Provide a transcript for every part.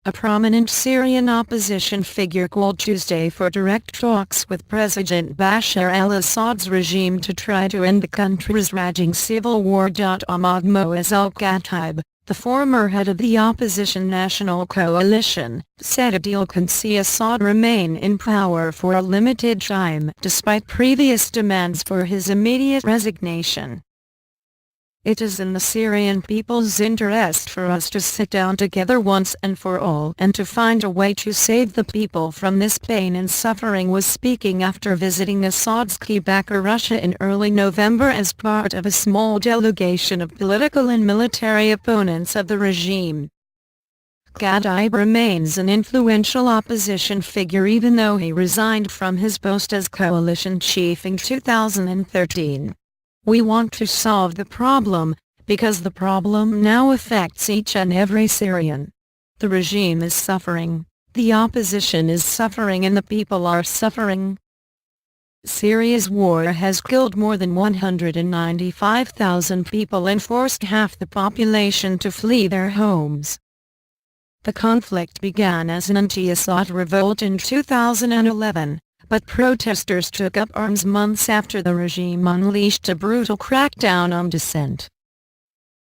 a prominent Syrian opposition figure called Tuesday for direct talks with President Bashar al-Assad's regime to try to end the country's raging civil war.Ahmad Moaz al-Khatib, the former head of the opposition national coalition, said a deal can see Assad remain in power for a limited time despite previous demands for his immediate resignation. It is in the Syrian people's interest for us to sit down together once and for all and to find a way to save the people from this pain and suffering, was speaking after visiting Assad's key backer Russia in early November as part of a small delegation of political and military opponents of the regime. Khatib remains an influential opposition figure even though he resigned from his post as coalition chief in 2013. We want to solve the problem, because the problem now affects each and every Syrian. The regime is suffering, the opposition is suffering, and the people are suffering. Syria's war has killed more than 195,000 people and forced half the population to flee their homes. The conflict began as an anti-Assad revolt in 2011. But protesters took up arms months after the regime unleashed a brutal crackdown on dissent.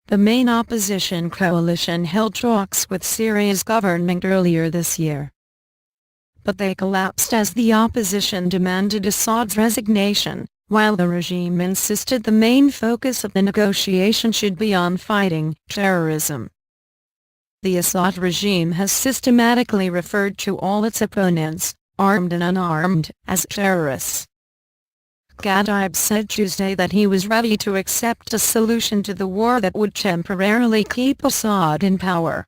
The main opposition coalition held talks with Syria's government earlier this year. But they collapsed as the opposition demanded Assad's resignation, while the regime insisted the main focus of the negotiation should be on fighting terrorism. The Assad regime has systematically referred to all its opponents, armed and unarmed, as terrorists. Khatib said Tuesday that he was ready to accept a solution to the war that would temporarily keep Assad in power.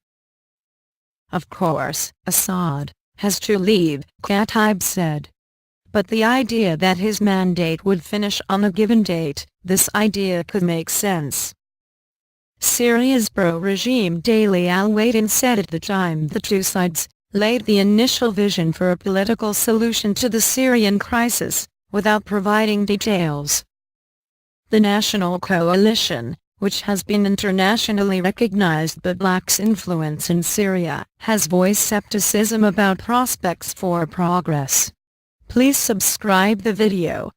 Of course, Assad has to leave, Khatib said. But the idea that his mandate would finish on a given date, this idea could make sense. Syria's pro-regime daily Al-Watan said at the time the two sides laid the initial vision for a political solution to the Syrian crisis, without providing details. The National Coalition, which has been internationally recognized but lacks influence in Syria, has voiced skepticism about prospects for progress. Please subscribe the video.